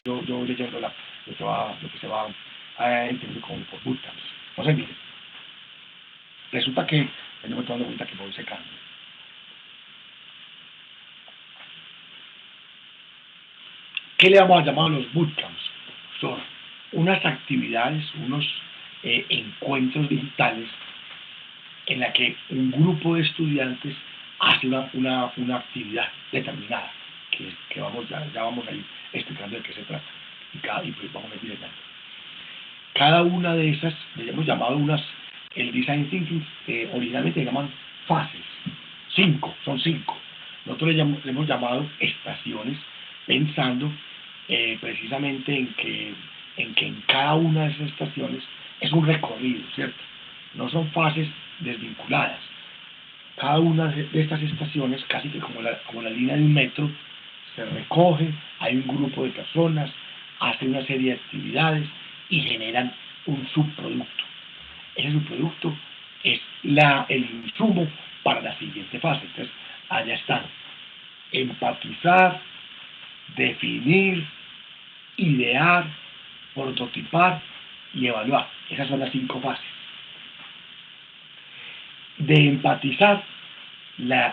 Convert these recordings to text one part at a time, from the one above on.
yo leyendo lo que se va a entender como por bootcamps. Entonces, miren, resulta que, yo me estoy dando cuenta que me voy secando. ¿Qué le vamos a llamar a los bootcamps? Son unas actividades, unos encuentros digitales en la que un grupo de estudiantes hace una actividad determinada, que vamos, ya vamos a ir explicando de qué se trata, y pues vamos a ir directamente. Cada una de esas, le hemos llamado el Design Thinking, originalmente se llaman fases, son 5. Nosotros le hemos llamado estaciones, pensando precisamente en que en cada una de esas estaciones es un recorrido, ¿cierto? No son fases desvinculadas. Cada una de estas estaciones, casi que como la línea de un metro, se recoge, hay un grupo de personas, hacen una serie de actividades y generan un subproducto. Ese subproducto es el insumo para la siguiente fase. Entonces, allá están: empatizar, definir, idear, prototipar y evaluar. Esas son las 5 fases. De empatizar,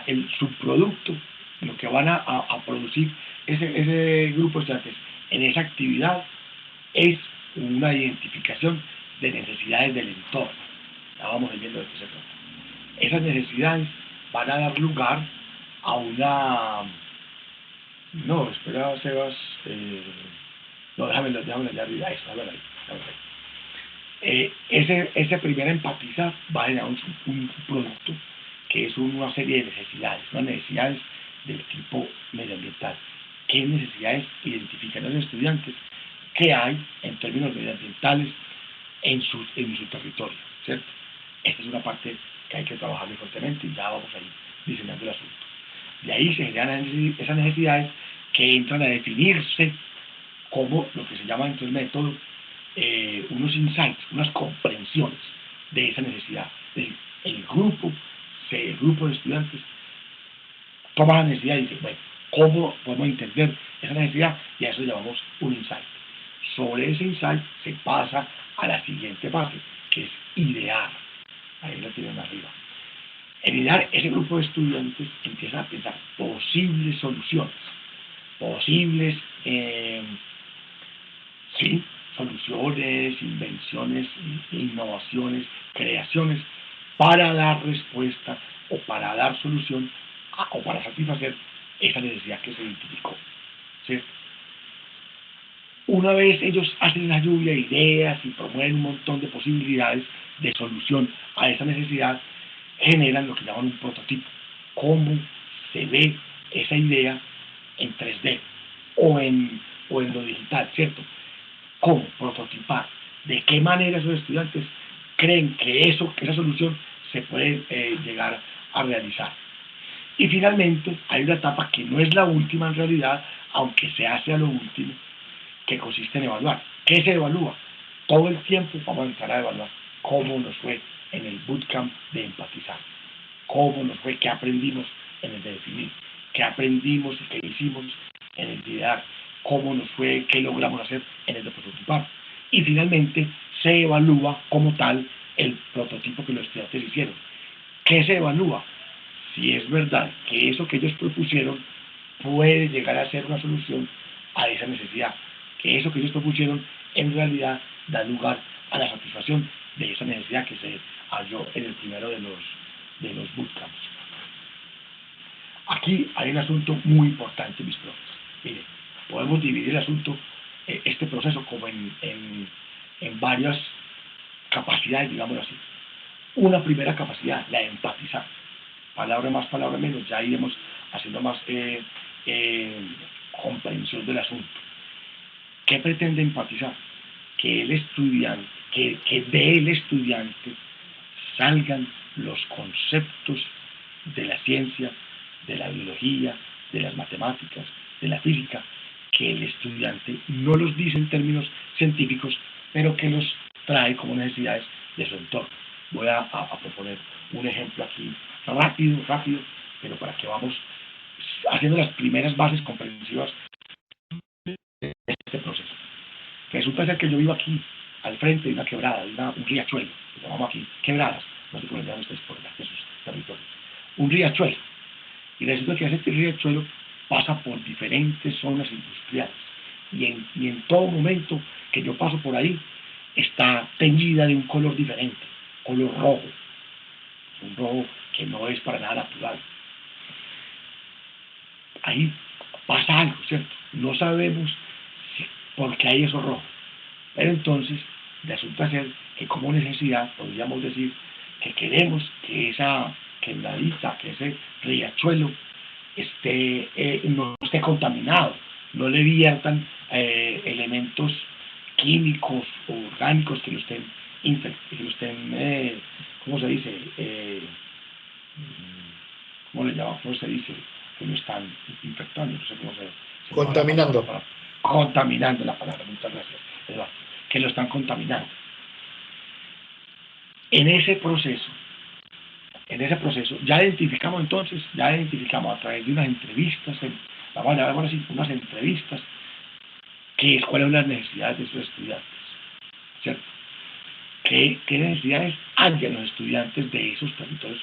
el subproducto, lo que van a producir ese grupo de estudiantes en esa actividad, es una identificación de necesidades del entorno. Ya vamos viendo de qué se trata. Esas necesidades van a dar lugar a una... No, espera, Sebas. No, déjamelo ya arriba. Eso, déjamelo ahí. Ese primer empatizar va a generar un producto que es una serie de necesidades, unas necesidades del tipo medioambiental. ¿Qué necesidades identifican los estudiantes que hay en términos medioambientales en su territorio? ¿Cierto? Esta es una parte que hay que trabajar muy fuertemente y ya vamos a ir diseñando el asunto. De ahí se generan esas necesidades que entran a definirse como lo que se llama dentro del método unos insights, unas comprensiones de esa necesidad. Es decir, el grupo de estudiantes toma la necesidad y dice, bueno, ¿cómo podemos entender esa necesidad? Y a eso llamamos un insight. Sobre ese insight se pasa a la siguiente fase, que es idear. Ahí lo tienen arriba. En idear, ese grupo de estudiantes empieza a pensar posibles soluciones, posibles soluciones, invenciones, innovaciones, creaciones para dar respuesta o para dar solución o para satisfacer esa necesidad que se identificó. ¿Cierto? Una vez ellos hacen la lluvia de ideas y promueven un montón de posibilidades de solución a esa necesidad, generan lo que llaman un prototipo. Cómo se ve esa idea en 3D o en lo digital, ¿cierto? Cómo prototipar, de qué manera esos estudiantes creen que esa solución se puede llegar a realizar. Y finalmente hay una etapa que no es la última en realidad, aunque se hace a lo último, que consiste en evaluar. ¿Qué se evalúa? Todo el tiempo vamos a entrar a evaluar cómo nos fue en el bootcamp de empatizar, cómo nos fue, qué aprendimos en el de definir, qué aprendimos y qué hicimos en el de idear, cómo nos fue, qué logramos hacer en el de prototipar. Y finalmente se evalúa como tal el prototipo que los estudiantes hicieron. ¿Qué se evalúa? Si es verdad que eso que ellos propusieron puede llegar a ser una solución a esa necesidad, que eso que ellos propusieron en realidad da lugar a la satisfacción de esa necesidad que se halló en el primero de los bootcamps. Aquí hay un asunto muy importante, mis profes. Miren, podemos dividir el asunto, este proceso, como en varias capacidades, digámoslo así. Una primera capacidad, la de empatizar. Palabra más, palabra menos, ya iremos haciendo más comprensión del asunto. ¿Qué pretende empatizar? Que el estudiante, que del estudiante salgan los conceptos de la ciencia, de la biología, de las matemáticas, de la física, que el estudiante no los dice en términos científicos, pero que los trae como necesidades de su entorno. Voy a proponer un ejemplo aquí rápido, pero para que vamos haciendo las primeras bases comprensivas de este proceso. resulta ser que yo vivo aquí, al frente de una quebrada, de un riachuelo, lo llamamos aquí quebradas, no sé cómo le llaman ustedes por esos territorios, un riachuelo. Y resulta que ese riachuelo pasa por diferentes zonas industriales. Y en todo momento que yo paso por ahí, está teñida de un color diferente, color rojo. Un rojo que no es para nada natural. Ahí pasa algo, ¿cierto? No sabemos por qué hay eso rojo. Pero entonces resulta ser que como necesidad podríamos decir que queremos que esa quebradita, que ese riachuelo no esté contaminado, no le viertan elementos químicos o orgánicos que lo estén, ¿cómo se dice? ¿Cómo le llama? ¿Cómo se dice? Que lo están infectando, no sé cómo se llama la palabra, Contaminando. contaminando la palabra, muchas gracias, Eduardo, que lo están contaminando. En ese proceso, ya identificamos a través de unas entrevistas, vamos a decir, unas entrevistas, cuáles son las necesidades de esos estudiantes, ¿cierto? ¿Qué necesidades hay de los estudiantes de esos territorios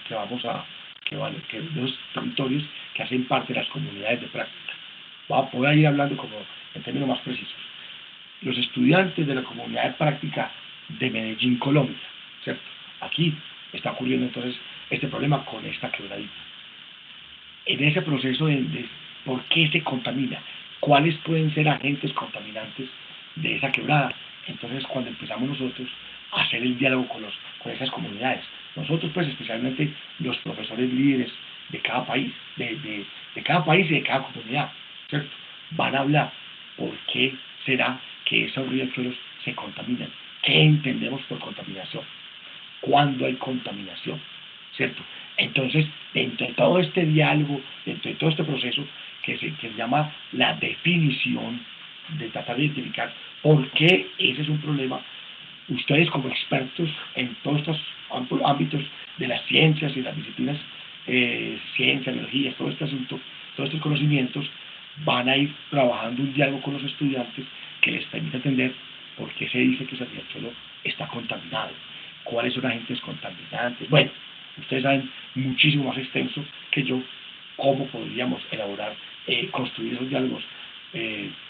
de esos territorios que hacen parte de las comunidades de práctica? Voy a ir hablando como en términos más precisos. Los estudiantes de la comunidad de práctica de Medellín, Colombia, ¿cierto? Aquí está ocurriendo entonces este problema con esta quebradita. En ese proceso de por qué se contamina, cuáles pueden ser agentes contaminantes de esa quebrada. Entonces, cuando empezamos nosotros a hacer el diálogo con esas comunidades, nosotros pues especialmente los profesores líderes de cada país, de cada país y de cada comunidad, ¿cierto? Van a hablar por qué será que esos riachuelos se contaminan, qué entendemos por contaminación, cuándo hay contaminación, ¿cierto? Entonces, dentro de todo este diálogo, dentro de todo este proceso que se llama la definición, de tratar de identificar por qué ese es un problema, ustedes como expertos en todos estos ámbitos de las ciencias y las disciplinas, ciencia, biología, todo este asunto, todos estos conocimientos, van a ir trabajando un diálogo con los estudiantes que les permita entender por qué se dice que ese riachuelo está contaminado, cuáles son agentes contaminantes. Bueno, ustedes saben muchísimo más extenso que yo cómo podríamos elaborar, construir esos diálogos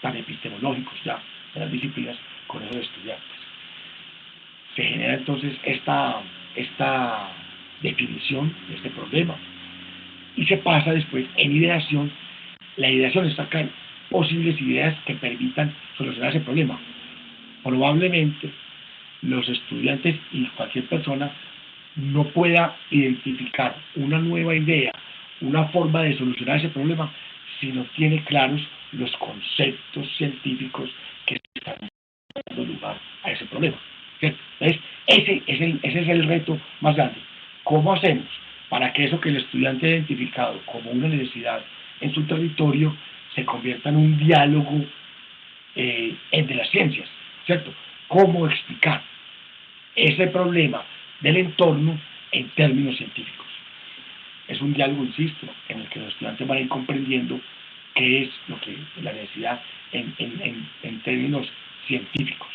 tan epistemológicos ya de las disciplinas con esos estudiantes. Se genera entonces esta definición de este problema y se pasa después en ideación. La ideación es sacar posibles ideas que permitan solucionar ese problema. Probablemente los estudiantes y cualquier persona no pueda identificar una nueva idea, una forma de solucionar ese problema si no tiene claros los conceptos científicos que están dando lugar a ese problema. Entonces, ese es el reto más grande. ¿Cómo hacemos para que eso que el estudiante ha identificado como una necesidad en su territorio se convierta en un diálogo entre las ciencias, ¿cierto? ¿Cómo explicar ese problema del entorno en términos científicos? Es un diálogo, insisto, en el que los estudiantes van a ir comprendiendo qué es lo que la necesidad en términos científicos.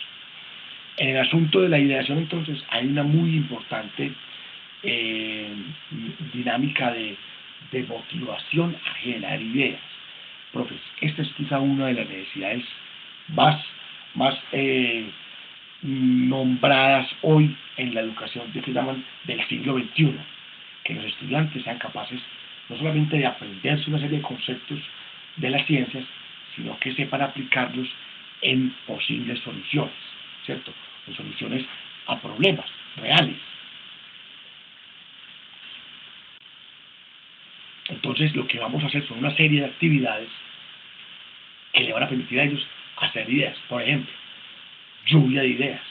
En el asunto de la ideación, entonces, hay una muy importante dinámica de motivación a generar ideas. Profes, esta es quizá una de las necesidades más nombradas hoy en la educación que llaman del siglo XXI, que los estudiantes sean capaces no solamente de aprenderse una serie de conceptos de las ciencias, sino que sepan aplicarlos en posibles soluciones, ¿cierto? En soluciones a problemas reales. Entonces, lo que vamos a hacer son una serie de actividades que le van a permitir a ellos hacer ideas. Por ejemplo, lluvia de ideas,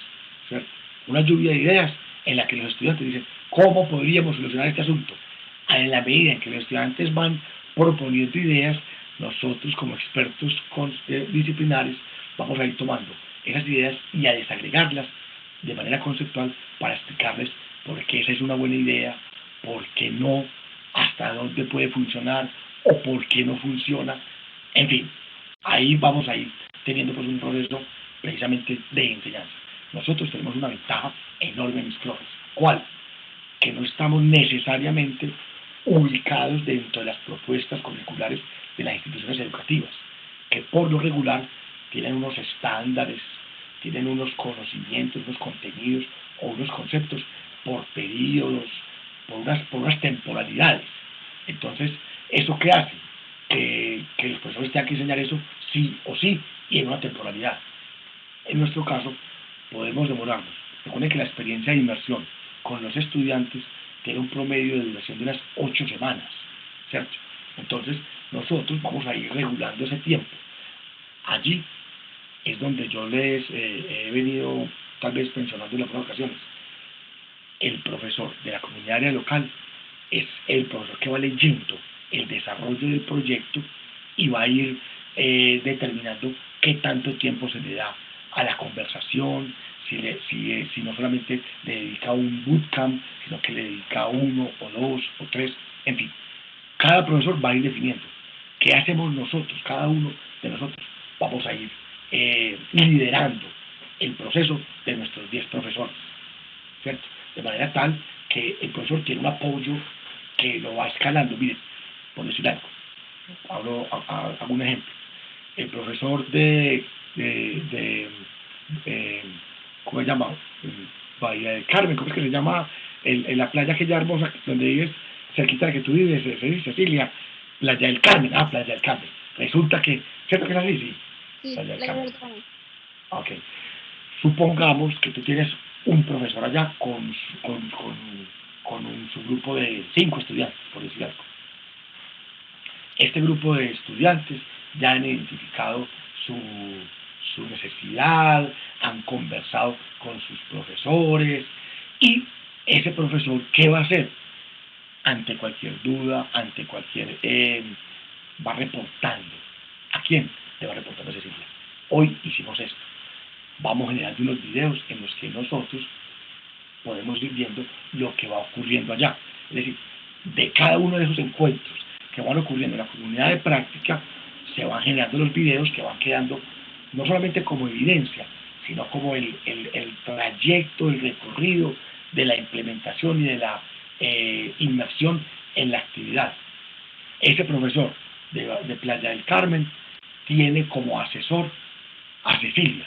¿cierto? Una lluvia de ideas en la que los estudiantes dicen, ¿cómo podríamos solucionar este asunto? En la medida en que los estudiantes van proponiendo ideas, nosotros como expertos disciplinares vamos a ir tomando esas ideas y a desagregarlas de manera conceptual para explicarles por qué esa es una buena idea, por qué no, hasta dónde puede funcionar o por qué no funciona. En fin, ahí vamos a ir teniendo pues un proceso precisamente de enseñanza. Nosotros tenemos una ventaja enorme, mis profes. ¿Cuál? Que no estamos necesariamente ubicados dentro de las propuestas curriculares de las instituciones educativas, que por lo regular tienen unos estándares, tienen unos conocimientos, unos contenidos o unos conceptos por periodos, por unas temporalidades. Entonces, ¿eso qué hace? Que los profesores tengan que enseñar eso sí o sí y en una temporalidad. En nuestro caso, podemos demorarnos. Recuerden que la experiencia de inmersión con los estudiantes tiene un promedio de duración de unas 8 semanas, ¿cierto? Entonces, nosotros vamos a ir regulando ese tiempo. Allí es donde yo les he venido tal vez mencionando en algunas ocasiones. El profesor de la comunidad área local es el profesor que va leyendo el desarrollo del proyecto y va a ir determinando qué tanto tiempo se le da a la conversación, si no solamente le dedica un bootcamp, sino que le dedica uno o dos o tres, en fin. Cada profesor va a ir definiendo qué hacemos nosotros, cada uno de nosotros. Vamos a ir liderando el proceso de nuestros 10 profesores, ¿cierto? De manera tal que el profesor tiene un apoyo que lo va escalando. Miren, por decir algo, hago un ejemplo. El profesor ¿cómo se llama? Bahía del Carmen, ¿cómo es que se llama? En la playa aquella hermosa donde vives, cerquita de que tú vives, Cecilia, Playa del Carmen, Playa del Carmen. Resulta que, ¿cierto que es así? Sí, Sí, Playa del la Carmen. verdad. Ok. Supongamos que tú tienes un profesor allá con su grupo de 5 estudiantes, por decir algo. Este grupo de estudiantes ya han identificado su necesidad, han conversado con sus profesores y ese profesor, ¿qué va a hacer? Ante cualquier duda, ante cualquier... va reportando. ¿A quién? Le va reportando a Cecilia. Hoy hicimos esto. Vamos generando unos videos en los que nosotros podemos ir viendo lo que va ocurriendo allá. Es decir, de cada uno de esos encuentros que van ocurriendo en la comunidad de práctica, se van generando los videos que van quedando no solamente como evidencia, sino como el trayecto, el recorrido de la implementación y de la inmersión en la actividad. Ese profesor de Playa del Carmen tiene como asesor a Cecilia,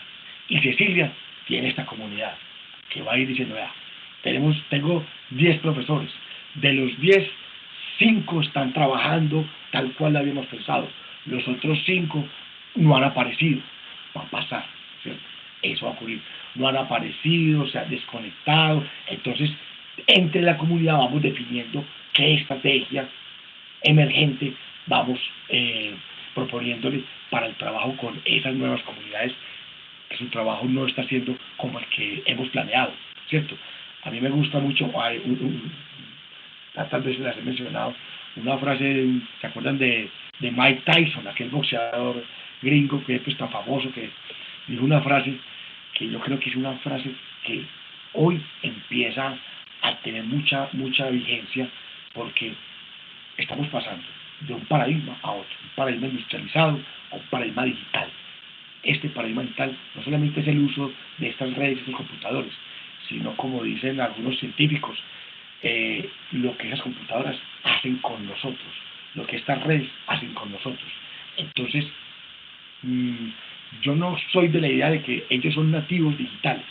y Cecilia tiene esta comunidad que va a ir diciendo, vea, tengo 10 profesores, de los 10, 5 están trabajando tal cual lo habíamos pensado, los otros 5 no han aparecido, va a pasar, ¿cierto? Eso va a ocurrir, no han aparecido, se han desconectado, entonces entre la comunidad vamos definiendo qué estrategia emergente vamos proponiéndole para el trabajo con esas nuevas comunidades, que su trabajo no está siendo como el que hemos planeado, ¿cierto? A mí me gusta mucho, tantas veces las he mencionado, una frase, ¿se acuerdan de Mike Tyson, aquel boxeador gringo que es pues, tan famoso, que dijo una frase que yo creo que es una frase que hoy empieza a tener mucha vigencia, porque estamos pasando de un paradigma a otro, un paradigma industrializado a un paradigma digital. Este paradigma digital no solamente es el uso de estas redes y estos computadores, sino, como dicen algunos científicos, lo que esas computadoras hacen con nosotros, lo que estas redes hacen con nosotros. Entonces, yo no soy de la idea de que ellos son nativos digitales,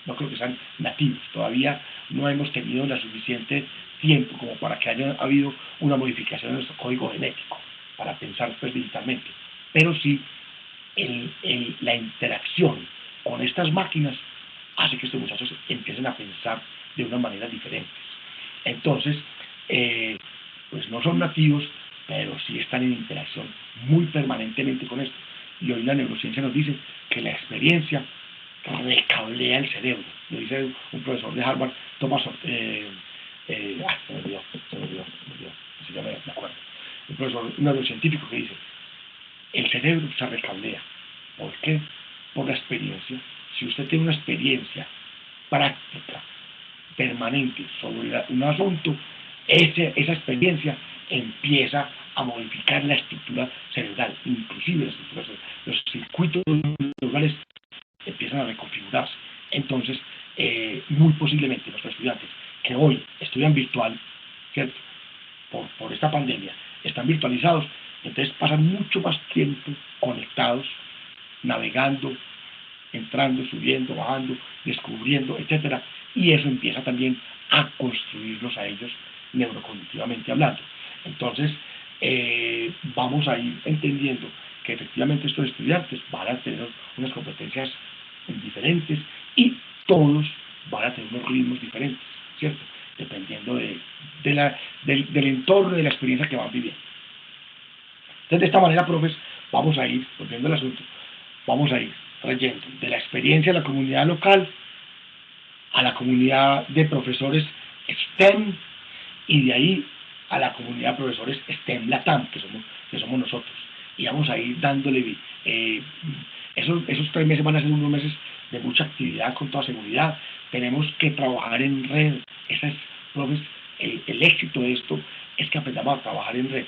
no creo que sean nativos, todavía no hemos tenido la suficiente tiempo como para que haya habido una modificación de nuestro código genético para pensar pues digitalmente, pero sí la interacción con estas máquinas hace que estos muchachos empiecen a pensar de una manera diferente. Entonces, pues no son nativos, pero sí están en interacción muy permanentemente con esto. Y hoy la neurociencia nos dice que la experiencia recablea el cerebro. Lo dice un profesor de Harvard, Thomas, se me olvidó, así ya me acuerdo. Un profesor neurocientífico que dice, el cerebro se recablea. ¿Por qué? Por la experiencia. Si usted tiene una experiencia práctica, permanente sobre un asunto, esa experiencia empieza a modificar la estructura cerebral, inclusive la estructura cerebral. Los circuitos neurales entonces, muy posiblemente nuestros estudiantes que hoy estudian virtual, ¿cierto? Por esta pandemia, están virtualizados, entonces pasan mucho más tiempo conectados, navegando, entrando, subiendo, bajando, descubriendo, etcétera, y eso empieza también a construirlos a ellos neurocognitivamente hablando. Entonces, vamos a ir entendiendo que efectivamente estos estudiantes van a tener unas competencias diferentes y todos van a tener unos ritmos diferentes, ¿cierto? Dependiendo del entorno y de la experiencia que van viviendo. Entonces, de esta manera, profes, vamos a ir, volviendo al asunto, vamos a ir trayendo de la experiencia de la comunidad local a la comunidad de profesores STEM y de ahí a la comunidad de profesores STEM Latam, que somos nosotros. Y vamos a ir dándole, esos 3 meses van a ser unos meses de mucha actividad con toda seguridad. Tenemos que trabajar en red. Ese es, profes, el éxito de esto es que aprendamos a trabajar en red.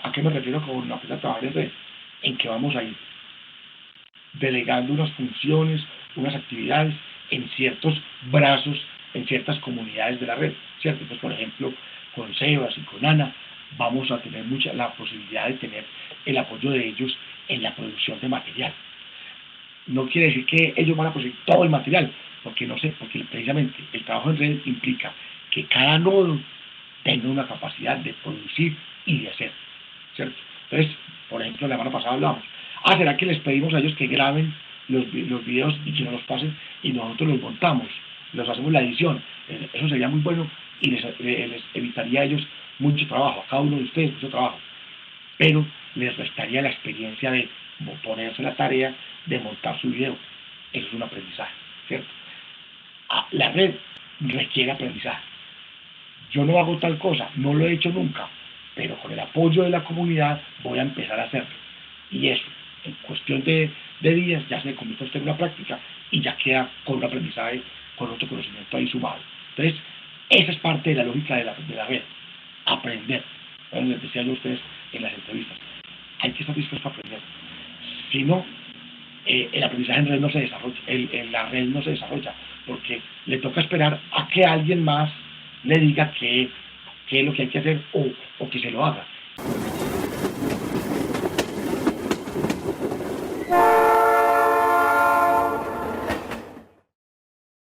¿A qué me refiero con aprender a trabajar en red? En que vamos a ir delegando unas funciones, unas actividades en ciertos brazos, en ciertas comunidades de la red, ¿cierto? Entonces, por ejemplo, con Sebas y con Ana, vamos a tener la posibilidad de tener el apoyo de ellos en la producción de material. No quiere decir que ellos van a producir todo el material, porque no sé, porque precisamente el trabajo en red implica que cada nodo tenga una capacidad de producir y de hacer, ¿cierto? Entonces, por ejemplo, la semana pasada hablamos, ¿será que les pedimos a ellos que graben los videos y que nos los pasen y nosotros los montamos, los hacemos la edición? Eso sería muy bueno y les evitaría a ellos mucho trabajo, a cada uno de ustedes mucho trabajo, pero les restaría la experiencia de ponerse la tarea de montar su video. Eso es un aprendizaje, ¿cierto? La red requiere aprendizaje. Yo no hago tal cosa, no lo he hecho nunca, pero con el apoyo de la comunidad voy a empezar a hacerlo. Y eso, en cuestión de días, ya se convierte usted en una práctica y ya queda con un aprendizaje, con otro conocimiento ahí sumado. Entonces, esa es parte de la lógica de la red. Aprender. Bueno, les decía yo a ustedes en las entrevistas, hay que estar dispuesto a aprender. Si no, el aprendizaje en red no se desarrolla, en la red no se desarrolla, porque le toca esperar a que alguien más le diga qué es lo que hay que hacer o que se lo haga.